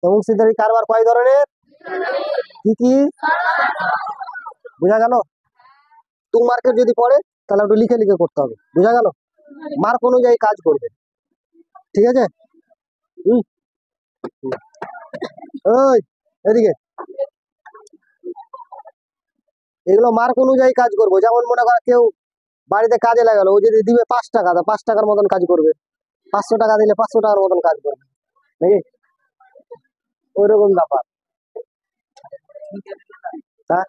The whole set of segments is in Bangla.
অংশীদারি কারবার কয় ধরনের, কি কি বোঝা গেল? 2 মার্কের যদি পড়ে তাহলে একটু লিখে লিখে করতে হবে, বোঝা গেল? মার্ক অনুযায়ী কাজ করবে, ঠিক আছে? ওই এদিকে, এগুলো মার্ক অনুযায়ী কাজ করবো। যেমন মনে করো কেউ বাড়িতে কাজে লাগালো, ও যদি দিবে 5 টাকা, তো 5 টাকার মতন কাজ করবে। 500 টাকা দিলে 500 টাকার মতন কাজ করবে, নাকি? ওইরকম ব্যাপার। হ্যাঁ,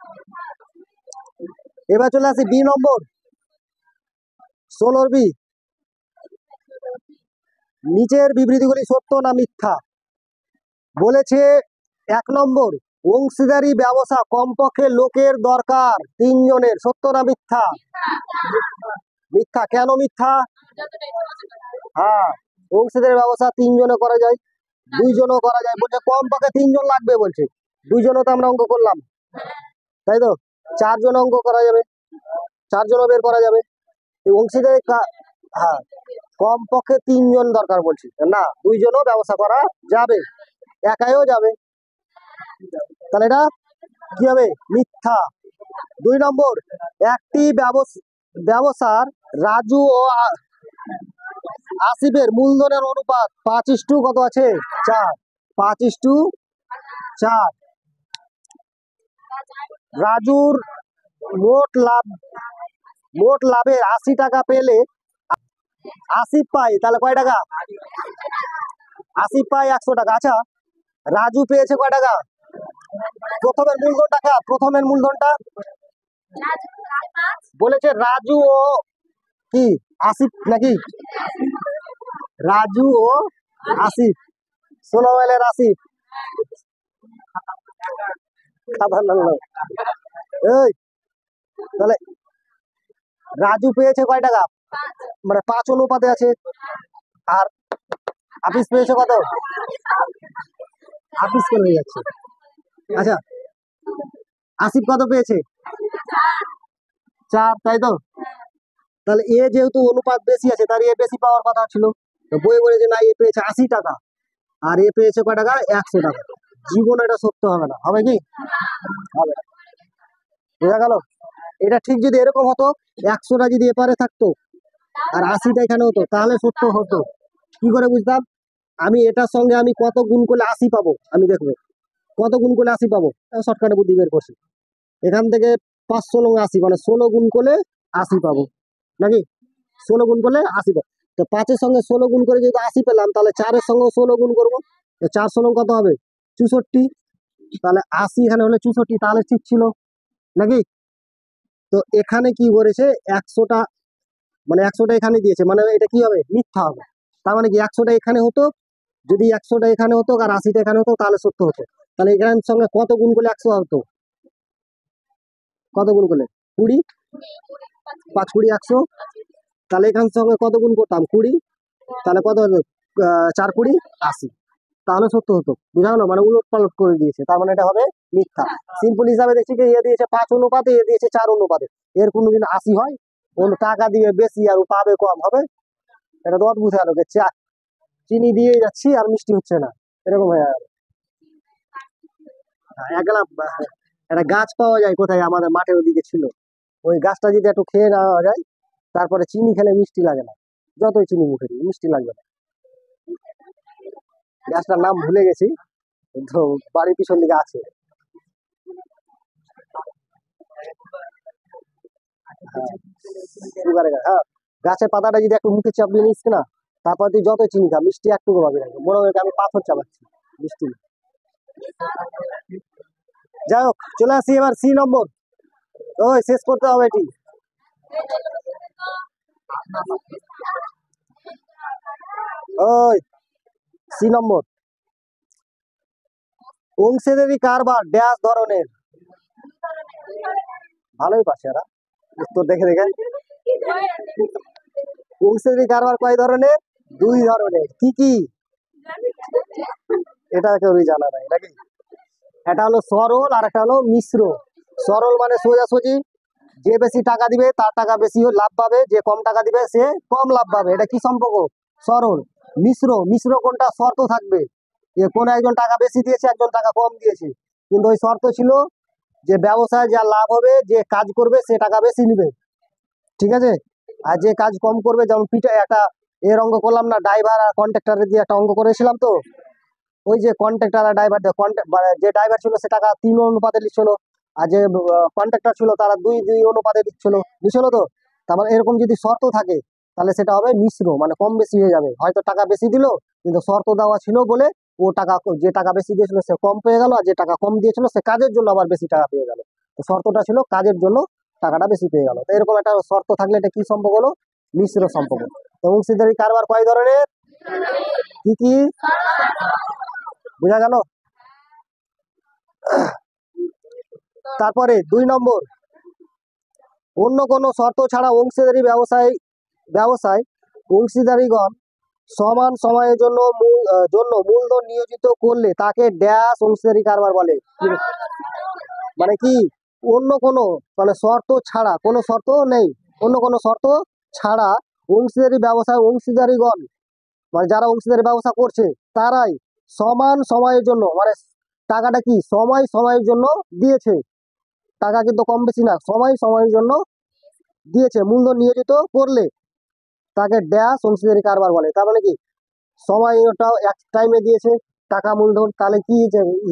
এবার চলে আসি বি নম্বর, 16 বি। নিচের বিবৃতিগুলি সত্য না মিথ্যা? বলেছে 1 নম্বর, অংশীদারি ব্যবসা কমপক্ষে লোকের দরকার 3 জনের, সত্য না মিথ্যা? মিথ্যা। কেন মিথ্যা? হ্যাঁ, অংশীদারি ব্যবসা 3 জনে করা যায়, 2 জনও করা যায়। বলছে কমপক্ষে 3 জন লাগবে, বলছে 2 জনও তো আমরা অঙ্ক করলাম, তাই তো? 4 জন অঙ্ক করা যাবে, 4 জনও বের করা যাবে। অংশীদারি হ্যাঁ, কমপক্ষে 3 জন দরকার বলছি না, 2 জনও ব্যবসা করা যাবে, একাইও যাবে। তাহলে এটা কি হবে? মিথ্যা। 2 নম্বর, একটি ব্যবসার রাজু ও আসিফের মূলধনের অনুপাত 5:4 কত আছে? 4। 5:4। রাজুর মোট লাভের 80 টাকা পেলে আসিফ পাই তাহলে কয় টাকা? আসিফ পাই 100 টাকা। আচ্ছা, রাজু পেয়েছে কয় টাকা? প্রথমের মূলধনটা, প্রথমের মূলধনটা বলেছে রাজু ও কি আসিফ নাকি? রাজু ও আসিফ, 16 মাইলের আসিফ। এই তাহলে রাজু পেয়েছে কয় টাকা? মানে 5 অনুপাতে আছে। আর আপিস পেয়েছে কত? আপিস কেন হয়ে যাচ্ছে? আচ্ছা, আসিফ কত পেয়েছে? 4, তাই তো? তাহলে এ যেহেতু অনুপাত বেশি আছে, তার এ বেশি পাওয়ার কথা ছিল। তো বই বলেছে না, এ পেয়েছে 80 টাকা আর এ পেয়েছে কয় টাকা? 100 টাকা। জীবনে এটা সত্য হবে না, হবে কি? হবে না। বোঝা গেল? এটা ঠিক যদি এরকম হতো, 100টা যদি এপারে থাকতো আর 80টা এখানে হতো, তাহলে সত্য হতো। কি করে বুঝতাম? আমি এটার সঙ্গে আমি কত গুণ করলে 80 পাবো, আমি দেখবো কত গুণ করলে 80 পাবো। শর্টকাটে বুদ্ধি বের করছি, এখান থেকে 500 লং 80, মানে 16 গুণ করলে 80 পাবো, নাকি? 16 গুণ করলে 80 পাবো। তো 5-এর সঙ্গে 16 গুণ করে যেহেতু 80 পেলাম, তাহলে 4-এর সঙ্গে 16 গুণ করবো। 4 কত হবে? 64। তাহলে 80 এখানে হলে 64, তাহলে ঠিক ছিল, নাকি? তো এখানে কি করেছে? 100টা, মানে 100টা এখানে দিয়েছে, মানে এটা কি হবে? মিথ্যা হবে। তার মানে কি 100টা এখানে হতো, যদি 100টা এখানে হতো আর 80টা এখানে হতো, তাহলে সত্য হতো। তাহলে এখানের সঙ্গে কত গুণ করলে 100 হতো? কত গুণ করলে? 20। 5 20 100। তাহলে এখানের সঙ্গে কত গুণ করতাম? 20। তাহলে কত হতো? 4 20 80। তাহলে সত্য হতো, বুঝা গেল? মানে উলট পালট করে দিয়েছে, তার মানে এটা হবে মিথ্যা। সিম্পল হিসাবে দেখছি যে এ দিয়েছে 5 অনুপাতে, এ দিয়েছে 4 অনুপাতে, এর কোনোদিন 80 হয়? ওর টাকা দিয়ে বেশি আর ও পাবে কম, হবে? এটা তো অদ্ভুত গেল, চিনি দিয়ে যাচ্ছি আর মিষ্টি হচ্ছে না, এরকম হয়ে গেল। একলা একটা গাছ পাওয়া যায় কোথায়? আমাদের মাঠের ওদিকে ছিল, ওই গাছটা যদি একটু খেয়ে নেওয়া যায়, তারপরে চিনি খেলে মিষ্টি লাগে না, যতই চিনি মুখে দিই মিষ্টি লাগবে না। গাছটার নাম ভুলে গেছি, তো বাড়ির পিছন দিকে আছে। হ্যাঁ, গাছের পাতাটা যদি একটু মুখে চাপিয়ে নিস না, তারপর তুই যত চিনি খা, মিষ্টি একটু পাবি না, মনে হয় আমি পাথর চাপাচ্ছি, মিষ্টি না। যাই হোক, চলে আসি এবার সি নম্বর। ওই শেষ করতে হবে এটি। ওই সি নম্বর, অংশীদারি কারবার ড্যাশ ধরনের? ভালোই পাচ্ছে এরা উত্তর দেখে দেখে। অংশীদারি কারবার কয় ধরনের? 2 ধরনের। কি কি? এটা কেউই জানা নাই, নাকি? এটা হলো সরল আর একটা হলো মিশ্র। সরল মানে সোজাসুজি, যে বেশি টাকা দিবে তার টাকা বেশি লাভ পাবে, যে কম টাকা দিবে সে কম লাভ পাবে। এটা কি সম্পর্ক? সরল। মিশ্র, মিশ্র কোনটা? শর্ত থাকবে, কোনো একজন টাকা বেশি দিয়েছে, একজন টাকা কম দিয়েছে, কিন্তু ওই শর্ত ছিল যে ব্যবসায় যা লাভ হবে, যে কাজ করবে সে টাকা বেশি নিবে, ঠিক আছে। আর যে কাজ কম করবে, যেমন পিঠে একটা এর অঙ্ক করলাম না, ড্রাইভার আর কন্ট্রাক্টরের দিয়ে একটা অঙ্ক করেছিলাম তো, ওই যে কন্ট্রাক্টর আর ড্রাইভার, যে ড্রাইভার ছিল সে টাকা 3 অনুপাতে দিচ্ছিল, আর যে কন্ট্রাক্টর ছিল তারা 2-2 অনুপাতে দিচ্ছিল তো। তারপর এরকম যদি শর্ত থাকে তাহলে সেটা হবে মিশ্র, মানে কম বেশি হয়ে যাবে। হয়তো টাকা বেশি দিল, কিন্তু শর্ত দেওয়া ছিল বলে ও টাকা, যে টাকা বেশি দিয়েছিল সে কম পেয়ে গেল, আর যে টাকা কম দিয়েছিল সে কাজের জন্য আবার বেশি টাকা পেয়ে গেল। তো শর্তটা ছিল কাজের জন্য টাকাটা বেশি পেয়ে গেল। তো এরকম একটা শর্ত থাকলে এটা কি সম্পর্ক হলো? মিশ্র সম্পর্ক। তো অংশীদারি কারবার কয় ধরনের, কি কি বোঝা গেল? তারপরে 2 নম্বর, অন্য কোনো শর্ত ছাড়া অংশীদারি ব্যবসায় অংশীদারিগণ সমান সময়ের জন্য মূলধন নিয়োজিত করলে তাকে ড্যাশ অংশীদারি কারবার বলে। মানে কি, অন্য কোনো, মানে শর্ত ছাড়া, কোনো শর্ত নেই, অন্য কোনো শর্ত ছাড়া অংশীদারি ব্যবসায় অংশীদারিগণ, মানে যারা অংশীদারি ব্যবসা করছে তারাই সমান সময়ের জন্য, মানে টাকাটা কি সময়ের জন্য দিয়েছে, টাকা কিন্তু কম বেশি না, সময়ের জন্য দিয়েছে মূলধন নিয়োজিত করলে তাকে ড্যাশ অংশীদারি কারবার বলে। তার মানে কি, সময়টাও এক টাইমে দিয়েছে, টাকা মূলধন, তাহলে কি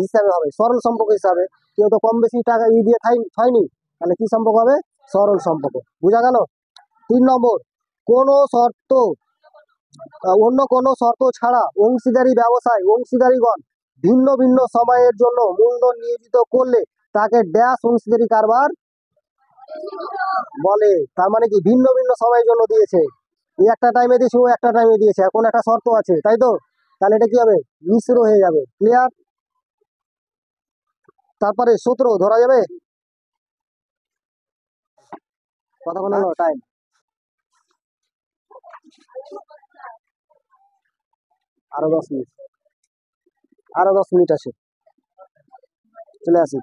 হিসাবে হবে? সরল সম্পর্ক হিসাবে। কেউ তো কম বেশি টাকা দিয়ে হয়নি, তাহলে কি সম্পর্ক হবে? সরল সম্পর্ক। বোঝা গেল? 3 নম্বর, কোনো শর্ত, অন্য কোনো শর্ত ছাড়া অংশীদারি ব্যবসায় অংশীদারিগণ ভিন্ন ভিন্ন সময়ের জন্য মূলধন নিয়োজিত করলে তাকে ড্যাশ অংশীদারি কারবার বলে। তার মানে কি, ভিন্ন ভিন্ন সময়ের জন্য দিয়েছে, এই একটা টাইমে দিয়েছে, ও একটা টাইমে দিয়েছে, এখন একটা শর্ত আছে, তাই তো? তাহলে এটা কি হবে? মিশ্র হয়ে যাবে। ক্লিয়ার? তারপরে 17 ধরা যাবে, কথা বলে টাইম আরো 10 মিনিট, আরো 10 মিনিট আছে, চলে আসি।